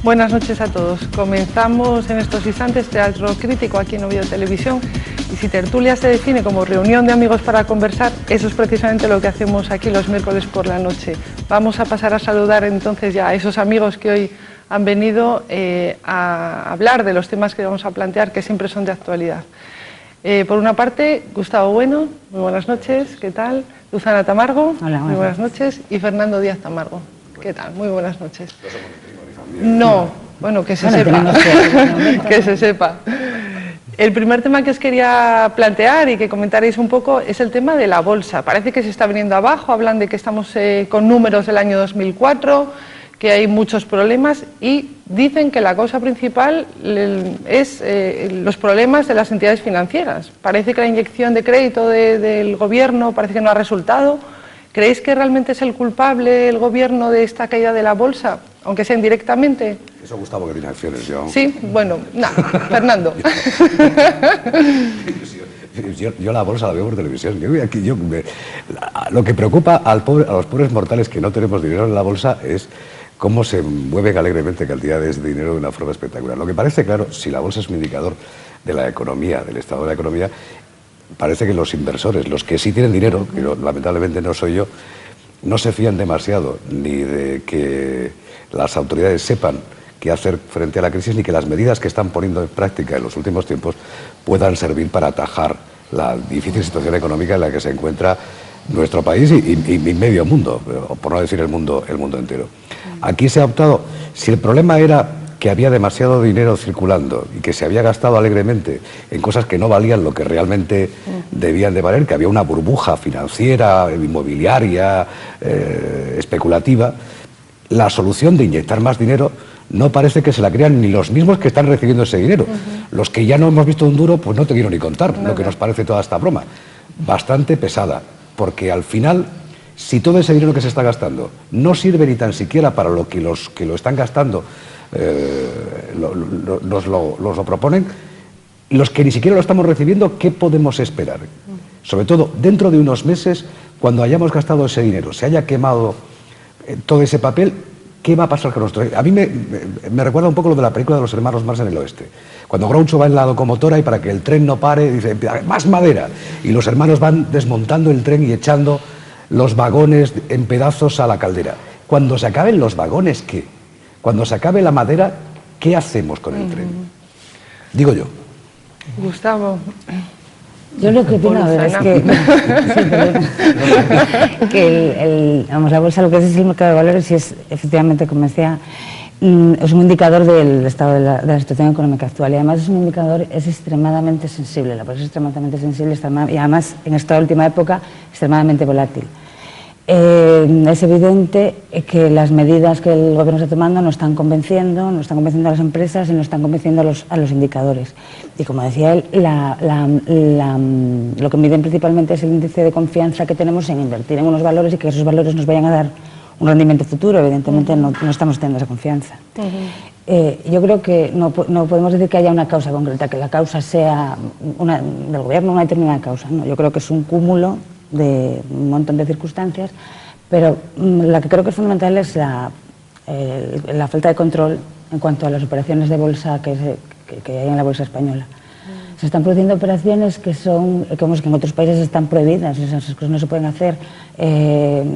Buenas noches a todos. Comenzamos en estos instantes Teatro Crítico aquí en Oviedo Televisión, y si tertulia se define como reunión de amigos para conversar, eso es precisamente lo que hacemos aquí los miércoles por la noche. Vamos a pasar a saludar entonces ya a esos amigos que hoy han venido a hablar de los temas que vamos a plantear, que siempre son de actualidad. Por una parte, Gustavo Bueno, muy buenas noches, ¿qué tal? Luzana Tamargo, hola, muy buenas noches, y Fernando Díaz Tamargo, ¿qué tal? Muy buenas noches. No, bueno, que se sepa, que se sepa. El primer tema que os quería plantear y que comentaréis un poco es el tema de la bolsa. Parece que se está viniendo abajo, hablan de que estamos con números del año 2004, que hay muchos problemas y dicen que la causa principal es los problemas de las entidades financieras. Parece que la inyección de crédito del gobierno parece que no ha resultado. ¿Creéis que realmente es el culpable el gobierno de esta caída de la bolsa, aunque sea indirectamente? Eso Gustavo que tiene acciones, yo. Sí, bueno, nada, Fernando. Yo la bolsa la veo por televisión. Lo que preocupa a los pobres mortales que no tenemos dinero en la bolsa es cómo se mueven alegremente cantidades de dinero de una forma espectacular. Lo que parece claro, si la bolsa es un indicador de la economía, del estado de la economía, parece que los inversores, los que sí tienen dinero, que lamentablemente no soy yo, no se fían demasiado ni de que las autoridades sepan qué hacer frente a la crisis, ni que las medidas que están poniendo en práctica en los últimos tiempos puedan servir para atajar la difícil situación económica en la que se encuentra nuestro país y medio mundo, por no decir el mundo entero. Aquí se ha optado, si el problema era que había demasiado dinero circulando y que se había gastado alegremente en cosas que no valían lo que realmente debían de valer, que había una burbuja financiera, inmobiliaria, especulativa, la solución de inyectar más dinero no parece que se la crean ni los mismos que están recibiendo ese dinero. Los que ya no hemos visto un duro, pues no te quiero ni contar lo que nos parece toda esta broma. Bastante pesada, porque al final, si todo ese dinero que se está gastando no sirve ni tan siquiera para lo que los que lo están gastando nos lo proponen, los que ni siquiera lo estamos recibiendo, ¿qué podemos esperar? Sobre todo dentro de unos meses, cuando hayamos gastado ese dinero, se haya quemado todo ese papel, ¿qué va a pasar con nuestro? A mí me recuerda un poco lo de la película de los hermanos Marx en el oeste. Cuando Groucho va en la locomotora y para que el tren no pare, dice, ¡más madera! Y los hermanos van desmontando el tren y echando los vagones en pedazos a la caldera. Cuando se acaben los vagones, ¿qué? Cuando se acabe la madera, ¿qué hacemos con el tren? Digo yo. Gustavo. Yo lo que opino es que, la bolsa, lo que es el mercado de valores, y es efectivamente, como decía, es un indicador del estado de la situación económica actual, y además es un indicador, es extremadamente sensible, la bolsa es extremadamente sensible y además en esta última época extremadamente volátil. Es evidente que las medidas que el gobierno está tomando no están convenciendo a las empresas y no están convenciendo a los indicadores. Y como decía él, lo que miden principalmente es el índice de confianza que tenemos en invertir en unos valores y que esos valores nos vayan a dar un rendimiento futuro. Evidentemente no estamos teniendo esa confianza. Yo creo que no podemos decir que haya una causa concreta, que la causa sea del gobierno, una determinada causa. No, yo creo que es un cúmulo de un montón de circunstancias, pero la que creo que es fundamental es la falta de control en cuanto a las operaciones de bolsa que hay en la bolsa española. Se están produciendo operaciones que en otros países están prohibidas, esas cosas no se pueden hacer.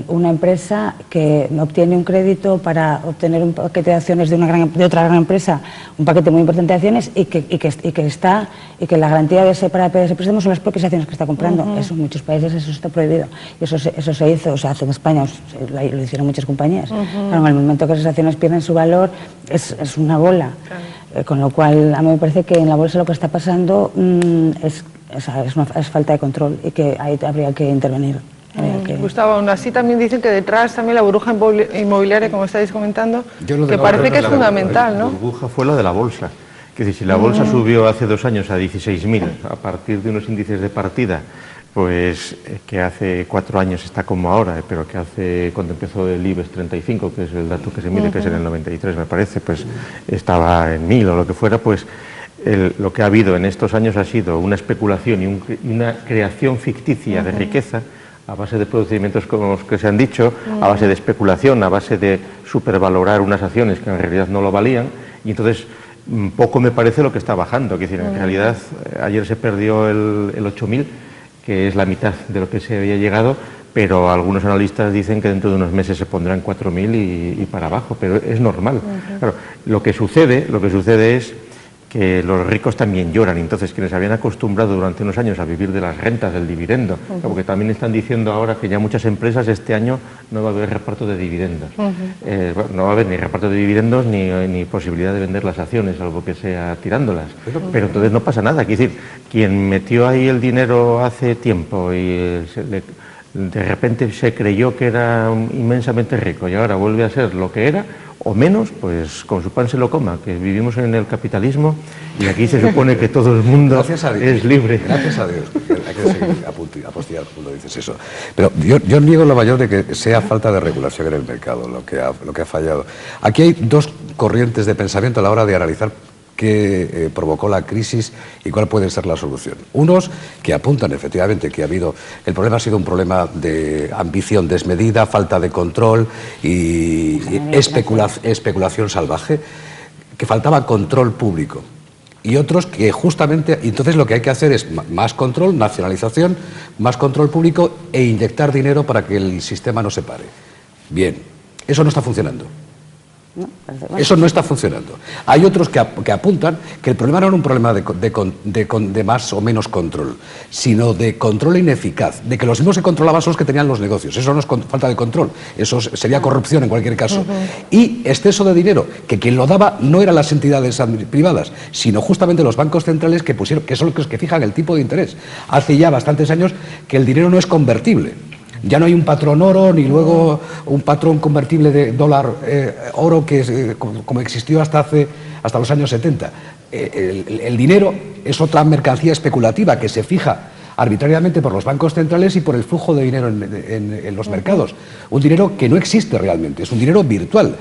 Una empresa que obtiene un crédito para obtener un paquete de acciones de otra gran empresa, un paquete muy importante de acciones y que la garantía de ese préstamo son las propias acciones que está comprando. Eso en muchos países eso está prohibido. Y eso se hizo, o se hace en España, lo hicieron muchas compañías. Pero en el momento que esas acciones pierden su valor es una bola. Claro. Con lo cual, a mí me parece que en la bolsa lo que está pasando es falta de control y que ahí habría que intervenir. Gustavo, aún así también dicen que detrás también la burbuja inmobiliaria, como estáis comentando, que parece que es fundamental, ¿no? La burbuja fue la de la bolsa. Es decir, si la bolsa subió hace 2 años a 16.000, a partir de unos índices de partida, pues que hace 4 años está como ahora, pero que cuando empezó el IBEX 35, que es el dato que se mide, que es en el 93 me parece, pues estaba en 1000 o lo que fuera, pues lo que ha habido en estos años ha sido una especulación y una creación ficticia de riqueza a base de procedimientos como los que se han dicho, a base de especulación, a base de supervalorar unas acciones que en realidad no lo valían, y entonces poco me parece lo que está bajando. Es decir, en realidad ayer se perdió el 8.000, que es la mitad de lo que se había llegado, pero algunos analistas dicen que dentro de unos meses se pondrá en 4.000 y para abajo, pero es normal. Claro, lo que sucede es que los ricos también lloran, entonces quienes habían acostumbrado durante unos años a vivir de las rentas, del dividendo, porque también están diciendo ahora que ya muchas empresas este año no va a haber reparto de dividendos. No va a haber ni reparto de dividendos ni posibilidad de vender las acciones, salvo que sea tirándolas. Pero entonces no pasa nada. Quiero decir, quien metió ahí el dinero hace tiempo y de repente se creyó que era inmensamente rico y ahora vuelve a ser lo que era, o menos, pues con su pan se lo coma, que vivimos en el capitalismo y aquí se supone que todo el mundo es libre. Gracias a Dios, hay que seguir apostillar cuando dices eso. Pero yo niego lo mayor de que sea falta de regulación en el mercado lo que ha fallado. Aquí hay dos corrientes de pensamiento a la hora de analizar qué provocó la crisis y cuál puede ser la solución. Unos que apuntan efectivamente que el problema ha sido un problema de ambición desmedida, falta de control y especulación salvaje, que faltaba control público. Y otros que justamente, entonces lo que hay que hacer es más control, nacionalización, más control público e inyectar dinero para que el sistema no se pare. Bien, eso no está funcionando. Eso no está funcionando. Hay otros que apuntan que el problema no era un problema de más o menos control, sino de control ineficaz, de que los mismos que controlaban son los que tenían los negocios. Eso no es falta de control, eso sería corrupción en cualquier caso. Y exceso de dinero, que quien lo daba no eran las entidades privadas, sino justamente los bancos centrales que son los que fijan el tipo de interés. Hace ya bastantes años que el dinero no es convertible. Ya no hay un patrón oro ni luego un patrón convertible de dólar oro que como existió hasta los años 70. El dinero es otra mercancía especulativa que se fija arbitrariamente por los bancos centrales y por el flujo de dinero en los mercados. Un dinero que no existe realmente, es un dinero virtual.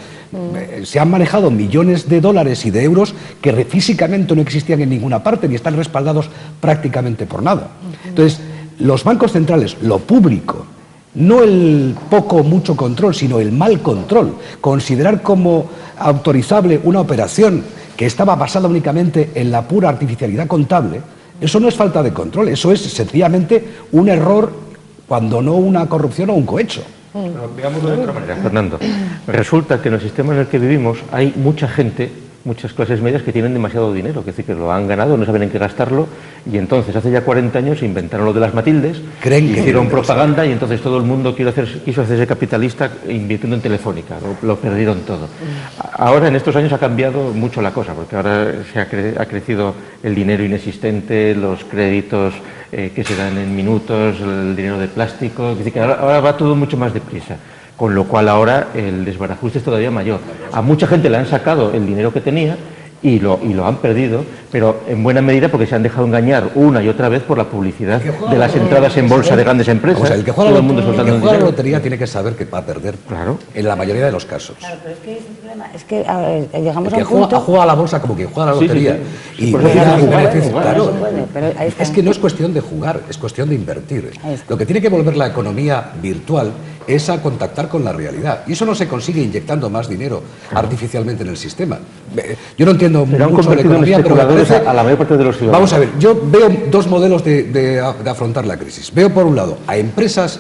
Se han manejado millones de dólares y de euros que físicamente no existían en ninguna parte ni están respaldados prácticamente por nada. Entonces, los bancos centrales, lo público, no el poco o mucho control, sino el mal control. Considerar como autorizable una operación que estaba basada únicamente en la pura artificialidad contable, eso no es falta de control, eso es sencillamente un error, cuando no una corrupción o un cohecho. Pero veámoslo de otra manera, Fernando. Resulta que en el sistema en el que vivimos hay mucha gente, muchas clases medias que tienen demasiado dinero, que es decir, que lo han ganado, no saben en qué gastarlo, y entonces hace ya 40 años se inventaron lo de las Matildes, hicieron propaganda y entonces todo el mundo quiso hacerse capitalista invirtiendo en Telefónica, lo perdieron todo. Ahora en estos años ha cambiado mucho la cosa, porque ahora ha crecido el dinero inexistente, los créditos que se dan en minutos, el dinero de plástico, es decir, que ahora va todo mucho más deprisa. Con lo cual ahora el desbarajuste es todavía mayor. A mucha gente le han sacado el dinero que tenía y lo han perdido, pero en buena medida porque se han dejado engañar una y otra vez por la publicidad de las entradas en bolsa de grandes empresas. O sea, el que juega la lotería tiene que saber que va a perder, claro, en la mayoría de los casos. Claro, pero es que ese problema es que llegamos a un punto... ha jugado a la bolsa como quien juega a la lotería. Sí. Y claro, es que no es cuestión de jugar, es cuestión de invertir. Lo que tiene que volver la economía virtual es a contactar con la realidad. Y eso no se consigue inyectando más dinero artificialmente en el sistema. Yo no entiendo mucho de economía, pero a la mayor parte de los ciudadanos. Vamos a ver, yo veo dos modelos de afrontar la crisis. Veo por un lado a empresas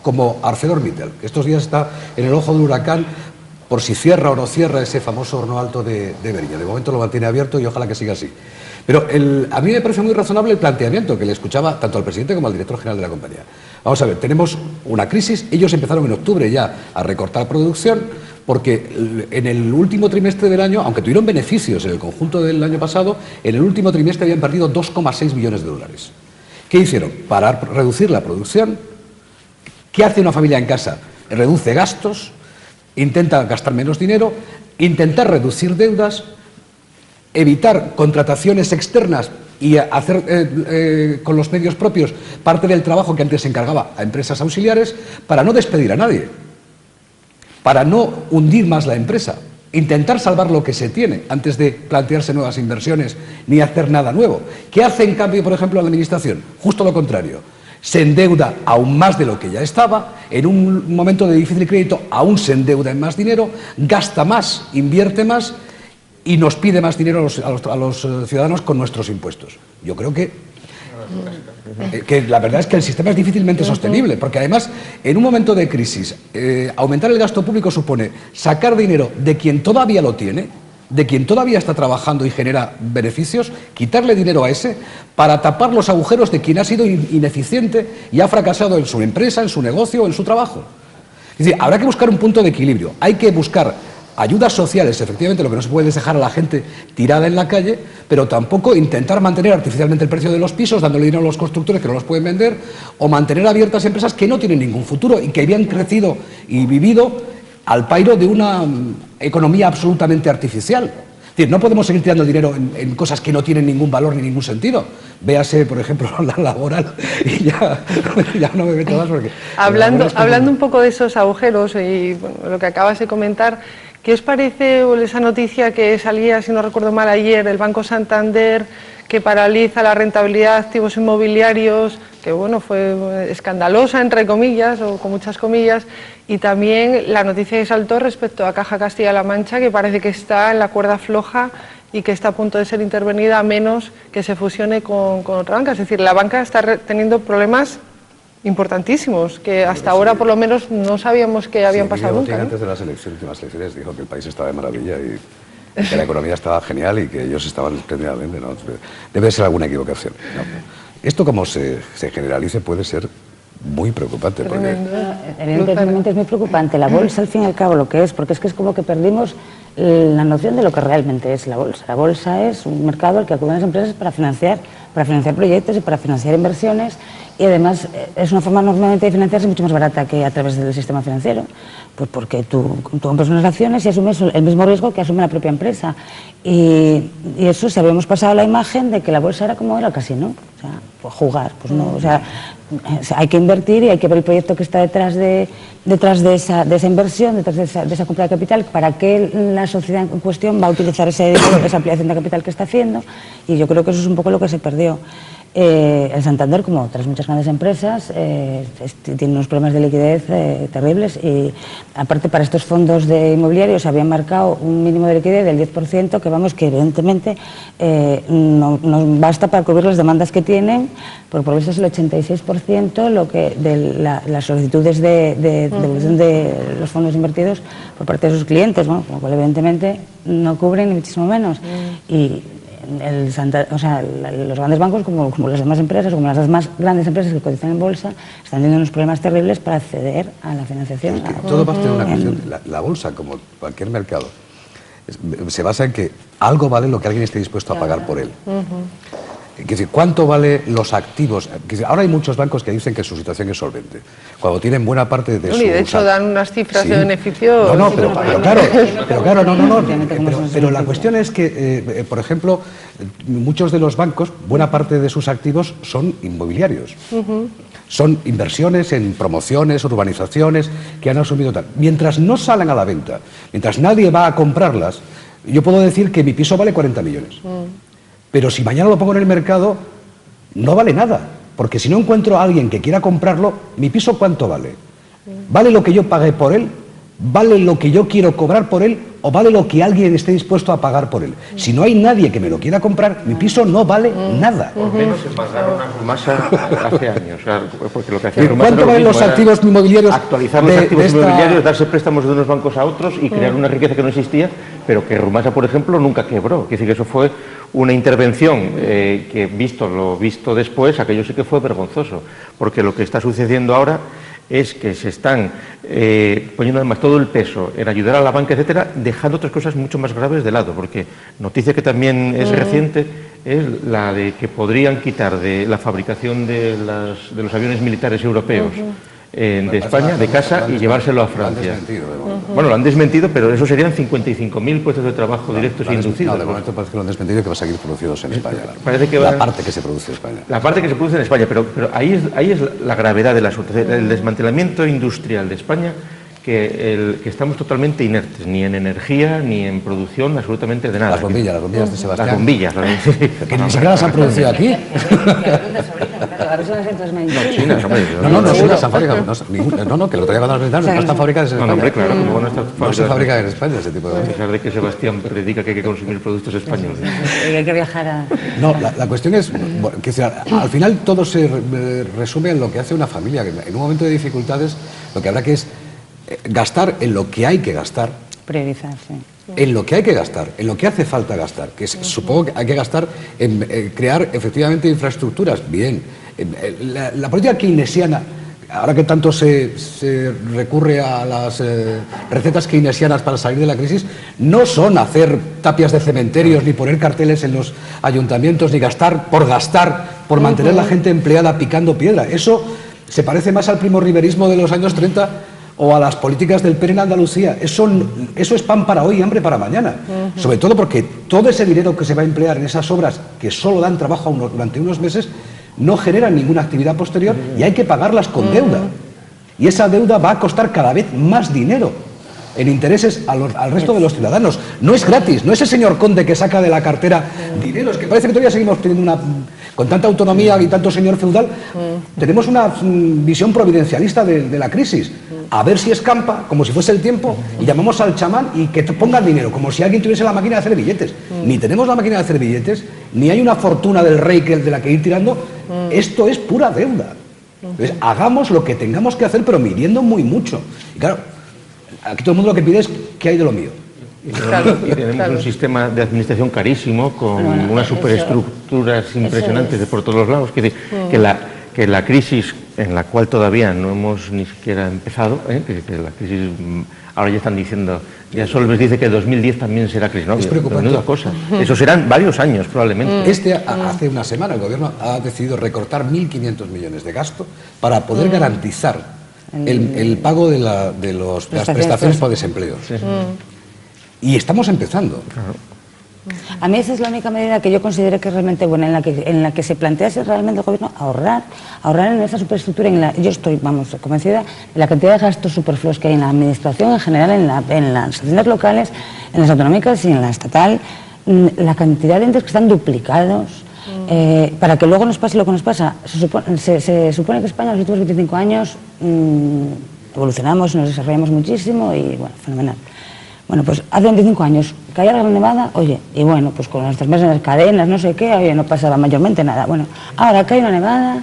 como ArcelorMittal, que estos días está en el ojo del huracán por si cierra o no cierra ese famoso horno alto de Beriña. De momento lo mantiene abierto y ojalá que siga así. Pero a mí me parece muy razonable el planteamiento que le escuchaba tanto al presidente como al director general de la compañía. Vamos a ver, tenemos una crisis, ellos empezaron en octubre ya a recortar producción, porque en el último trimestre del año, aunque tuvieron beneficios en el conjunto del año pasado, en el último trimestre habían perdido 2,6 billones de dólares. ¿Qué hicieron? Para reducir la producción. ¿Qué hace una familia en casa? Reduce gastos, intenta gastar menos dinero, intentar reducir deudas, evitar contrataciones externas y hacer con los medios propios parte del trabajo que antes se encargaba a empresas auxiliares para no despedir a nadie, para no hundir más la empresa, intentar salvar lo que se tiene antes de plantearse nuevas inversiones ni hacer nada nuevo. ¿Qué hace en cambio, por ejemplo, la administración? Justo lo contrario. se endeuda aún más de lo que ya estaba, en un momento de difícil crédito aún se endeuda en más dinero, gasta más, invierte más y nos pide más dinero a los ciudadanos con nuestros impuestos. Yo creo que la verdad es que el sistema es difícilmente sostenible, porque además, en un momento de crisis, aumentar el gasto público supone sacar dinero de quien todavía lo tiene, de quien todavía está trabajando y genera beneficios, quitarle dinero a ese para tapar los agujeros de quien ha sido ineficiente y ha fracasado en su empresa, en su negocio o en su trabajo. Es decir, habrá que buscar un punto de equilibrio. Hay que buscar ayudas sociales, efectivamente, lo que no se puede es dejar a la gente tirada en la calle, pero tampoco intentar mantener artificialmente el precio de los pisos, dándole dinero a los constructores que no los pueden vender, o mantener abiertas empresas que no tienen ningún futuro y que habían crecido y vivido al pairo de una economía absolutamente artificial. Es decir, no podemos seguir tirando dinero en cosas que no tienen ningún valor ni ningún sentido. Véase, por ejemplo, la laboral, y ya no me meto más porque... Hablando un poco de esos agujeros y bueno, lo que acabas de comentar, ¿qué os parece esa noticia que salía, si no recuerdo mal, ayer, el Banco Santander, que paraliza la rentabilidad de activos inmobiliarios, que bueno, fue escandalosa, entre comillas, o con muchas comillas, y también la noticia que saltó respecto a Caja Castilla-La Mancha, que parece que está en la cuerda floja y que está a punto de ser intervenida, a menos que se fusione con otra banca? Es decir, la banca está teniendo problemas importantísimos, que hasta ahora por lo menos no sabíamos que habían pasado nunca, ¿no? Antes de las últimas elecciones dijo que el país estaba de maravilla y que la economía estaba genial y que ellos estaban esplendidamente, ¿no? Debe ser alguna equivocación, ¿no? Esto, como se generalice, puede ser muy preocupante. Porque... Evidentemente es muy preocupante. La bolsa, al fin y al cabo, lo que es, porque es que es como que perdimos la noción de lo que realmente es la bolsa. La bolsa es un mercado al que acuden las empresas para financiar proyectos y para financiar inversiones, y además es una forma normalmente de financiarse mucho más barata que a través del sistema financiero, pues porque tú compras unas acciones y asumes el mismo riesgo que asume la propia empresa, y eso, si habíamos pasado la imagen de que la bolsa era como era el casino, o sea, pues jugar, pues no, o sea, hay que invertir y hay que ver el proyecto que está detrás de esa inversión, detrás de esa compra de capital, para qué la sociedad en cuestión va a utilizar esa ampliación de capital que está haciendo, y yo creo que eso es un poco lo que se perdió. El Santander, como otras muchas grandes empresas, tiene unos problemas de liquidez terribles, y aparte para estos fondos de inmobiliarios se habían marcado un mínimo de liquidez del 10%, que vamos, que evidentemente no basta para cubrir las demandas que tienen, porque por eso es el 86% de las solicitudes de devolución de los fondos invertidos por parte de sus clientes, bueno, con lo cual evidentemente no cubren ni muchísimo menos. Y los grandes bancos, como las demás empresas, como las más grandes empresas que cotizan en bolsa, están teniendo unos problemas terribles para acceder a la financiación. Todo parte de una cuestión. La bolsa, como cualquier mercado, se basa en que algo vale lo que alguien esté dispuesto a pagar por él. Es decir, ¿cuánto vale los activos? Ahora hay muchos bancos que dicen que su situación es solvente, cuando tienen buena parte de su... Y de hecho dan unas cifras de beneficio... Pero la cuestión es que, por ejemplo, muchos de los bancos, buena parte de sus activos son inmobiliarios. Son inversiones en promociones, urbanizaciones, que han asumido tal. Mientras no salen a la venta, mientras nadie va a comprarlas, yo puedo decir que mi piso vale 40 millones. Pero si mañana lo pongo en el mercado, no vale nada. Porque si no encuentro a alguien que quiera comprarlo, ¿mi piso cuánto vale? ¿Vale lo que yo pagué por él? ¿Vale lo que yo quiero cobrar por él? ¿O vale lo que alguien esté dispuesto a pagar por él? Si no hay nadie que me lo quiera comprar, mi piso no vale nada. Por menos se pagaron a Rumasa hace años. Porque lo que hacía Rumasa ¿cuánto valen los activos inmobiliarios? Actualizar los activos inmobiliarios, darse préstamos de unos bancos a otros y crear una riqueza que no existía, pero que Rumasa, por ejemplo, nunca quebró. Quiere decir que eso fue una intervención que, lo visto después, aquello sí que fue vergonzoso. Porque lo que está sucediendo ahora es que se están poniendo además todo el peso en ayudar a la banca, etcétera, dejando otras cosas mucho más graves de lado, porque noticia que también es reciente es la de que podrían quitar de la fabricación de los aviones militares europeos de España, de casa, y llevárselo a Francia. Bueno, lo han desmentido, pero eso serían 55.000 puestos de trabajo directos e inducidos. No, de momento parece que lo han desmentido, que va a seguir producidos en España. Parece que la parte que se produce en España. La parte que se produce en España, pero ahí es la gravedad del asunto. El desmantelamiento industrial de España, que estamos totalmente inertes, ni en energía, ni en producción, absolutamente de nada. Las bombillas de Sebastián. Las bombillas. Que ni siquiera las han producido aquí. No, chinas, hombre. No, chinas han fabricado. No, que el otro día cuando las visitaron no están fabricadas en España. No, hombre, claro, como no se fabrica en España ese tipo de... A pesar de que Sebastián predica que hay que consumir productos españoles. Hay que viajar a... No, la cuestión es, bueno, que al final todo se resume en lo que hace una familia, que en un momento de dificultades lo que habrá que es gastar en lo que hay que gastar. Priorizar, sí. En lo que hay que gastar, en lo que hace falta gastar, que supongo que hay que gastar en crear efectivamente infraestructuras, bien. La política keynesiana, ahora que tanto se recurre a las recetas keynesianas para salir de la crisis, no son hacer tapias de cementerios, ni poner carteles en los ayuntamientos, ni gastar, por mantener la gente empleada picando piedra. Eso se parece más al primorriverismo de los años 30 o a las políticas del PER en Andalucía. Eso es pan para hoy y hambre para mañana. Sobre todo porque todo ese dinero que se va a emplear en esas obras, que solo dan trabajo durante unos meses, no generan ninguna actividad posterior y hay que pagarlas con deuda. Y esa deuda va a costar cada vez más dinero en intereses al resto de los ciudadanos. No es gratis, no es el señor conde que saca de la cartera dinero. Es que parece que todavía seguimos teniendo con tanta autonomía y tanto señor feudal, tenemos una visión providencialista de la crisis. A ver si escampa, como si fuese el tiempo, y llamamos al chamán y que ponga el dinero, como si alguien tuviese la máquina de hacer billetes. Ni tenemos la máquina de hacer billetes, ni hay una fortuna del rey de la que ir tirando. Esto es pura deuda. Entonces, hagamos lo que tengamos que hacer, pero midiendo muy mucho. Y claro, aquí todo el mundo lo que pide es ¿qué hay de lo mío? Y tenemos un sistema de administración carísimo, con unas superestructuras impresionantes de por todos los lados. Que la crisis, en la cual todavía no hemos ni siquiera empezado, que la crisis, ahora ya están diciendo, ya Solbes dice que 2010 también será crisis. No, es preocupante. Menuda cosa. Eso serán varios años, probablemente. Hace una semana el gobierno ha decidido recortar 1.500 millones de gasto para poder garantizar el pago de las prestaciones por desempleo. Sí. Y estamos empezando. Claro. A mí esa es la única medida que yo considero que es realmente buena, en la que se plantease realmente el gobierno ahorrar en esa superestructura. Yo estoy, convencida de la cantidad de gastos superfluos que hay en la administración en general, en las haciendas locales, en las autonómicas y en la estatal, la cantidad de entes que están duplicados, para que luego nos pase lo que nos pasa. Se supone que España en los últimos 25 años evolucionamos, nos desarrollamos muchísimo y bueno, fenomenal. Bueno, pues hace 25 años caía la Gran Nevada, oye, y bueno, pues con las las cadenas, no sé qué, oye, no pasaba mayormente nada. Bueno, ahora cae una nevada,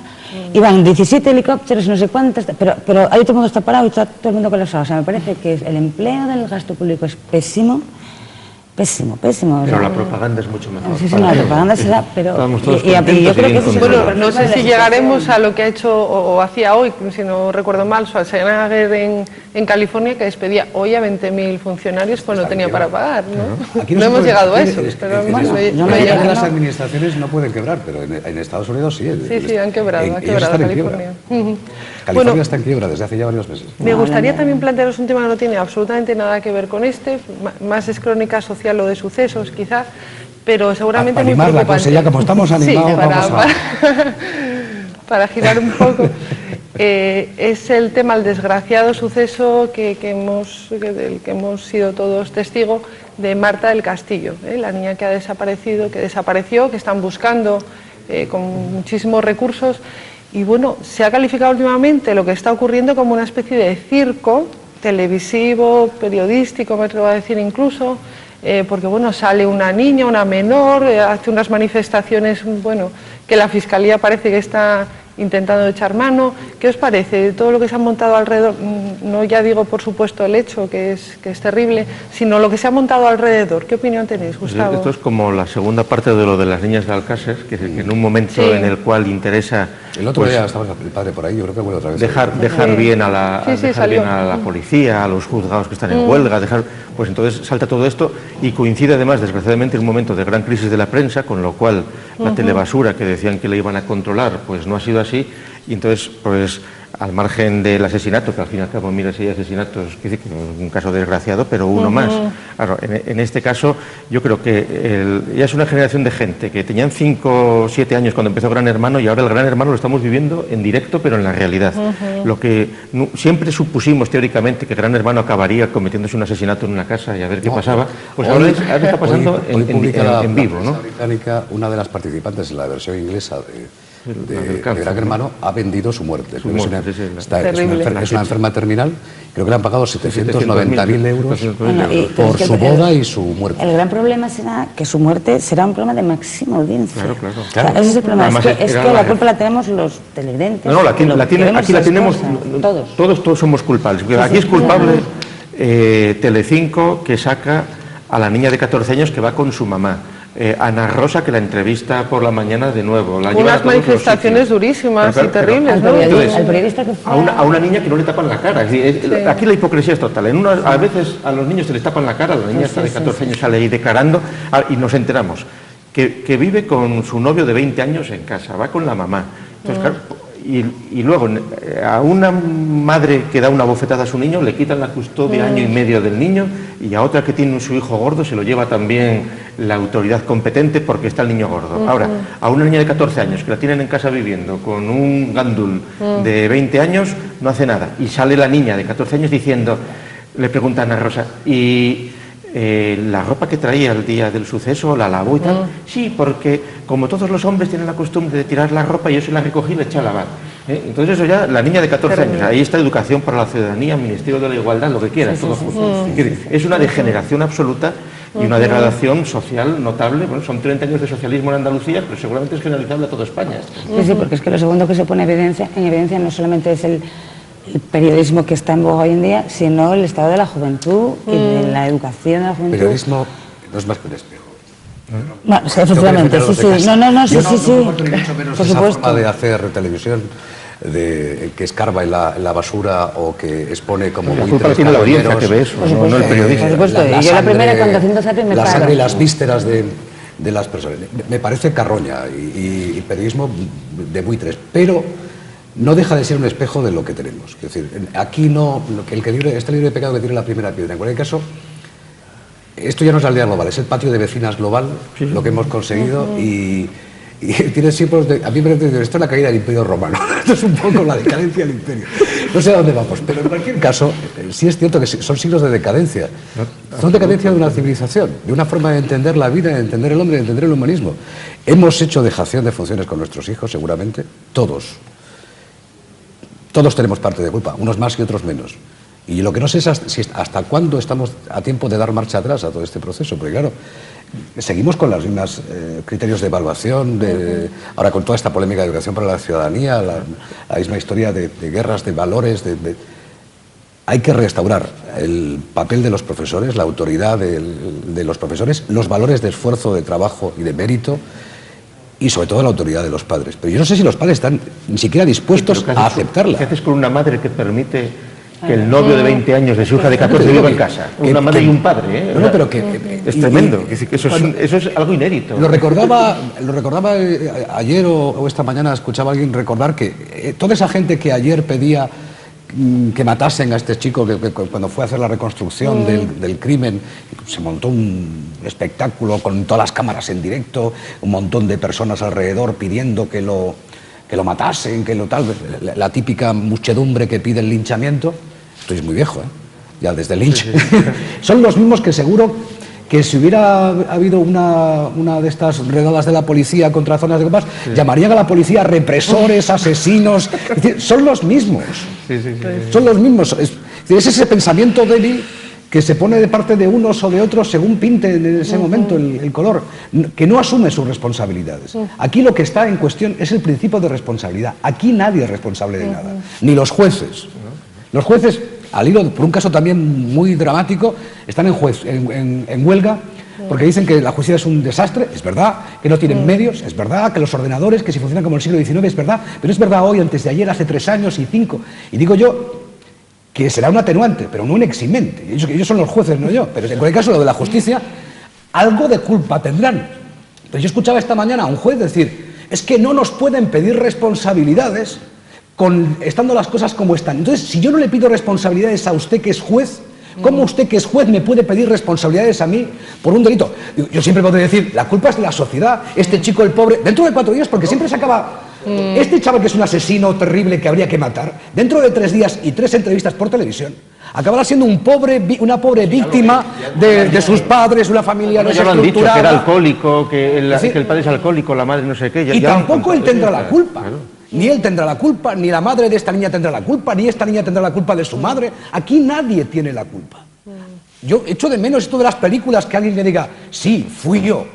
y van 17 helicópteros, no sé cuántas, pero ahí todo el mundo está parado y está todo el mundo colapsado. O sea, me parece que el empleo del gasto público es pésimo. Pésimo. Pero la propaganda es mucho mejor. Sí, la propaganda se da, pero... Y yo creo que bueno, no sé si llegaremos a lo que ha hecho o hacía hoy, si no recuerdo mal, Schwarzenegger en California, que despedía hoy a 20.000 funcionarios, pues no tenía para pagar, ¿no? Aquí no hemos llegado a eso. Pero las administraciones no pueden quebrar, pero en Estados Unidos sí. Sí, han quebrado, California. California está en quiebra desde hace ya varios meses. Me gustaría también plantearos un tema que no tiene absolutamente nada que ver con más es crónica social o de sucesos, quizás, pero seguramente para animar la cosa, ya como estamos animados, sí, para girar un poco. Es el tema, el desgraciado suceso del que hemos sido todos testigos, de Marta del Castillo, la niña que desapareció, que están buscando con muchísimos recursos. Y bueno, se ha calificado últimamente lo que está ocurriendo como una especie de circo televisivo, periodístico, me atrevo a decir incluso, porque bueno, sale una niña, una menor, hace unas manifestaciones, bueno, que la Fiscalía parece que está intentando echar mano. ¿Qué os parece de todo lo que se ha montado alrededor? No ya digo, por supuesto, el hecho, que es terrible, sino lo que se ha montado alrededor. ¿Qué opinión tenéis, Gustavo? Esto es como la segunda parte de lo de las niñas de Alcácer, que en un momento en el cual interesa... El otro día estaba el padre por ahí, yo creo que vuelve otra vez. Dejar bien a la policía, a los juzgados que están en huelga, pues entonces salta todo esto y coincide además, desgraciadamente, en un momento de gran crisis de la prensa, con lo cual la telebasura que decían que le iban a controlar, pues no ha sido así, y entonces pues al margen del asesinato, que al fin y al cabo, mira, si hay asesinatos, que es un caso desgraciado, pero uno más. Claro, en este caso, yo creo que ya es una generación de gente que tenían 5 o 7 años cuando empezó Gran Hermano, y ahora el Gran Hermano lo estamos viviendo en directo, pero en la realidad. Lo que siempre supusimos teóricamente que Gran Hermano acabaría cometiéndose un asesinato en una casa y a ver qué pasaba, pues ahora está pasando en vivo, ¿no? Británica, una de las participantes en la versión inglesa de Gran Hermano ha vendido su muerte. Es una enferma terminal, creo que le han pagado 790.000 euros por su boda y su muerte. El gran problema será que su muerte será un problema de máxima audiencia. Claro. O sea, ese es el problema. Es que la culpa la tenemos los televidentes. No, aquí la tenemos todos somos culpables. Aquí es culpable Telecinco, que saca a la niña de 14 años que va con su mamá. Ana Rosa, que la entrevista por la mañana de nuevo. Unas manifestaciones durísimas y terribles, ¿no? Entonces, al periodista que fue a una niña que no le tapan la cara. Aquí la hipocresía es total. A veces a los niños se les tapan la cara, la niña está de 14 años sale ahí declarando, y nos enteramos que vive con su novio de 20 años en casa, va con la mamá. Entonces, claro, y luego a una madre que da una bofetada a su niño le quitan la custodia año y medio del niño, y a otra que tiene su hijo gordo se lo lleva también la autoridad competente porque está el niño gordo. Ahora, a una niña de 14 años que la tienen en casa viviendo con un gandul de 20 años no hace nada, y sale la niña de 14 años diciendo, le preguntan a Rosa, y la ropa que traía el día del suceso la lavó y tal. Sí, porque como todos los hombres tienen la costumbre de tirar la ropa, y yo se la recogí y la eché a lavar. Entonces eso ya, la niña de 14 años, ahí está Educación para la Ciudadanía, Ministerio de la Igualdad, lo que quieras. Es una degeneración absoluta y una degradación social notable. Bueno, son 30 años de socialismo en Andalucía, pero seguramente es generalizable a toda España. Sí, porque es que lo segundo que se pone en evidencia no solamente es el periodismo que está en boga hoy en día, sino el estado de la juventud y de la educación de la juventud. El periodismo no es más que un espejo. No, sí, efectivamente, sí. No por supuesto. Forma de hacer televisión que escarba en la basura o que expone como muy culpa tiene la audiencia que ve eso, no el periodista. Por supuesto, y yo la primera cuando haciendo zapping me la sangre y las vísceras de las personas. Me parece carroña y periodismo de buitres, pero no deja de ser un espejo de lo que tenemos. Es decir, aquí no, este libro de pecado que tiene la primera piedra. En cualquier caso, esto ya no es la aldea global, es el patio de vecinas global, lo que hemos conseguido, y tiene símbolos a mí me parece que esto es la caída del Imperio Romano. Esto es un poco la decadencia del Imperio. No sé a dónde vamos, pero en cualquier caso, sí es cierto que son siglos de decadencia. Son decadencia de una civilización, de una forma de entender la vida, de entender el hombre, de entender el humanismo. Hemos hecho dejación de funciones con nuestros hijos, seguramente, todos. Todos tenemos parte de culpa, unos más y otros menos. Y lo que no sé es hasta cuándo estamos a tiempo de dar marcha atrás a todo este proceso, porque claro, seguimos con los mismos criterios de evaluación, ahora con toda esta polémica de educación para la ciudadanía, la misma historia de guerras, de valores, hay que restaurar el papel de los profesores, la autoridad de los profesores, los valores de esfuerzo, de trabajo y de mérito, y sobre todo la autoridad de los padres. Pero yo no sé si los padres están ni siquiera dispuestos a aceptarla. ¿Qué haces con una madre que permite que el novio de 20 años de su hija de 14 viva en casa? Una madre y un padre, ¿eh? No, pero que es tremendo. Eso es algo inédito. Lo recordaba ayer o esta mañana, escuchaba a alguien recordar que toda esa gente que ayer pedía que matasen a este chico que cuando fue a hacer la reconstrucción del crimen, se montó un espectáculo con todas las cámaras en directo, un montón de personas alrededor pidiendo que lo matasen, que lo tal, la típica muchedumbre que pide el linchamiento. Esto es muy viejo, ya desde Lynch. Son los mismos que seguro que si hubiera habido una de estas redadas de la policía contra zonas de copas, llamarían a la policía represores, asesinos. Es decir, son los mismos. Son los mismos. Es ese pensamiento débil que se pone de parte de unos o de otros según pinte en ese momento el color, que no asume sus responsabilidades. Aquí lo que está en cuestión es el principio de responsabilidad. Aquí nadie es responsable de nada, ni los jueces. Los jueces, al hilo, por un caso también muy dramático, están en huelga porque dicen que la justicia es un desastre, es verdad, que no tienen medios, es verdad, que los ordenadores, que si funcionan como el siglo XIX, es verdad, pero es verdad hoy, antes de ayer, hace 3 años y 5. Y digo yo que será un atenuante, pero no un eximente. Ellos son los jueces, no yo. Pero en cualquier caso, lo de la justicia, algo de culpa tendrán. Pero yo escuchaba esta mañana a un juez decir, es que no nos pueden pedir responsabilidades estando las cosas como están. Entonces, si yo no le pido responsabilidades a usted que es juez, ¿cómo usted que es juez me puede pedir responsabilidades a mí por un delito? Yo siempre puedo decir, la culpa es de la sociedad, este chico, el pobre, dentro de 4 días, porque siempre se acaba... Este chaval que es un asesino terrible que habría que matar, dentro de 3 días y 3 entrevistas por televisión, acabará siendo una pobre víctima de sus padres, una familia ya lo han dicho, que era alcohólico, que el padre es alcohólico, la madre no sé qué. Y tampoco él tendrá la culpa. Claro. Ni él tendrá la culpa, ni la madre de esta niña tendrá la culpa, ni esta niña tendrá la culpa de su madre. Aquí nadie tiene la culpa. Yo echo de menos esto de las películas, que alguien que diga, sí, fui yo.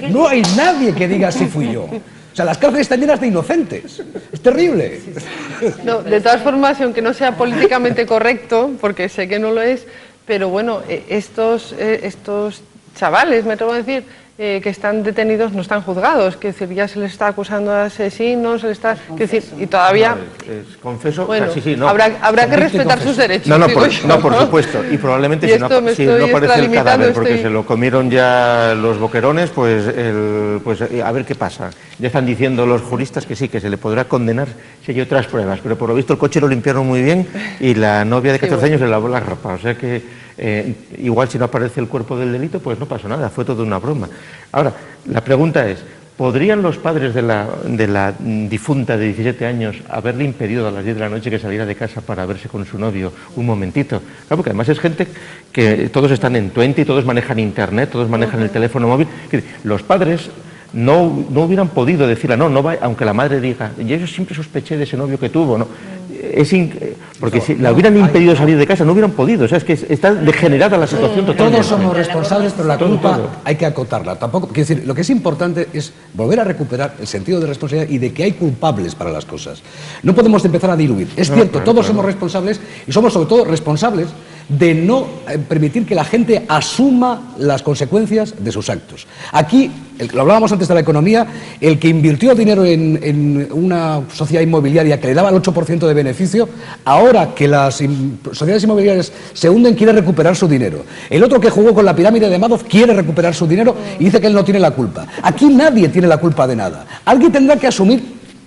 No hay nadie que diga, sí, fui yo. O sea, las cárceles están llenas de inocentes. Es terrible. No, de todas formas, aunque no sea políticamente correcto, porque sé que no lo es, pero bueno, estos chavales, me atrevo a decir, que están detenidos no están juzgados, que decir, ya se les está acusando de asesinos, se les está, que decir, y todavía... confeso, bueno, sí, no. Habrá que respetar sus derechos. No, por supuesto, y probablemente si no aparece el cadáver porque se lo comieron ya los boquerones, pues a ver qué pasa. Ya están diciendo los juristas que sí, que se le podrá condenar si hay otras pruebas, pero por lo visto el coche lo limpiaron muy bien y la novia de 14 años le lavó la ropa, o sea que... igual si no aparece el cuerpo del delito, pues no pasó nada, fue todo una broma. Ahora, la pregunta es, ¿podrían los padres de la difunta de 17 años haberle impedido a las 10 de la noche que saliera de casa para verse con su novio un momentito? Claro, porque además es gente que todos están en Twenty, todos manejan internet, todos manejan el teléfono móvil. Los padres no hubieran podido decirle, no va, aunque la madre diga, yo siempre sospeché de ese novio que tuvo, ¿no? Porque si la hubieran impedido salir de casa no hubieran podido, o sea, es que está degenerada la situación totalmente. Todos somos responsables, pero la culpa hay que acotarla. Tampoco, quiero decir, lo que es importante es volver a recuperar el sentido de responsabilidad y de que hay culpables para las cosas. No podemos empezar a diluir. Es cierto, todos somos responsables y somos sobre todo responsables de no permitir que la gente asuma las consecuencias de sus actos. Aquí, lo hablábamos antes de la economía, el que invirtió dinero en una sociedad inmobiliaria que le daba el 8% de beneficio, ahora que las sociedades inmobiliarias se hunden, quiere recuperar su dinero. El otro que jugó con la pirámide de Madoff quiere recuperar su dinero y dice que él no tiene la culpa. Aquí nadie tiene la culpa de nada. Alguien tendrá que asumir.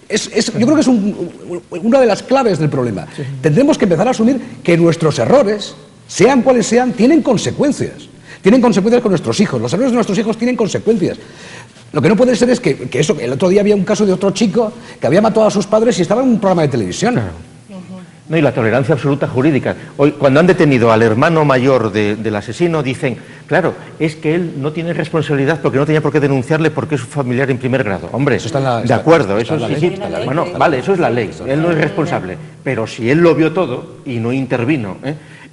Yo creo que es una de las claves del problema. Sí. Tendremos que empezar a asumir que nuestros errores, sean cuales sean, tienen consecuencias. Tienen consecuencias con nuestros hijos. Los errores de nuestros hijos tienen consecuencias. Lo que no puede ser es que el otro día había un caso de otro chico que había matado a sus padres y estaba en un programa de televisión. Claro. No, y la tolerancia absoluta jurídica. Hoy, cuando han detenido al hermano mayor del asesino, dicen, claro, es que él no tiene responsabilidad porque no tenía por qué denunciarle porque es su familiar en primer grado. Hombre, eso está de acuerdo, eso sí. Bueno, vale, eso es la ley, él no es responsable. Pero si él lo vio todo y no intervino,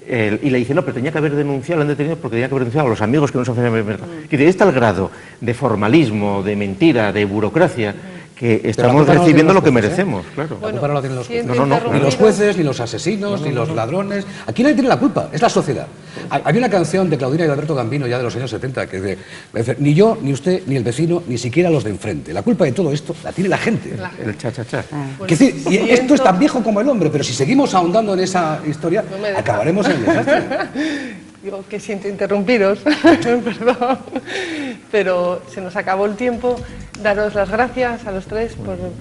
y le dice, no, pero tenía que haber denunciado, lo han detenido porque tenía que haber denunciado a los amigos que no son familiares en primer grado. Que está el grado de formalismo, de mentira, de burocracia, que estamos recibiendo lo que merecemos, claro. La culpa no la tienen los jueces. No, ni los jueces, ni los asesinos, ni los ladrones. Aquí nadie tiene la culpa, es la sociedad. Había una canción de Claudina y de Alberto Gambino ya de los años 70 que dice, ni yo, ni usted, ni el vecino, ni siquiera los de enfrente. La culpa de todo esto la tiene la gente. El cha-cha-cha. Y esto es tan viejo como el hombre, pero si seguimos ahondando en esa historia, acabaremos en el desastre. Digo que siento interrumpiros, perdón, pero se nos acabó el tiempo. Daros las gracias a los tres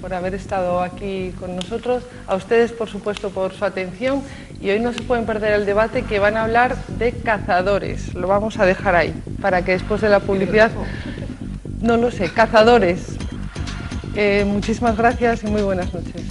por haber estado aquí con nosotros, a ustedes por supuesto por su atención, y hoy no se pueden perder el debate que van a hablar de cazadores. Lo vamos a dejar ahí para que después de la publicidad, no lo sé, cazadores. Muchísimas gracias y muy buenas noches.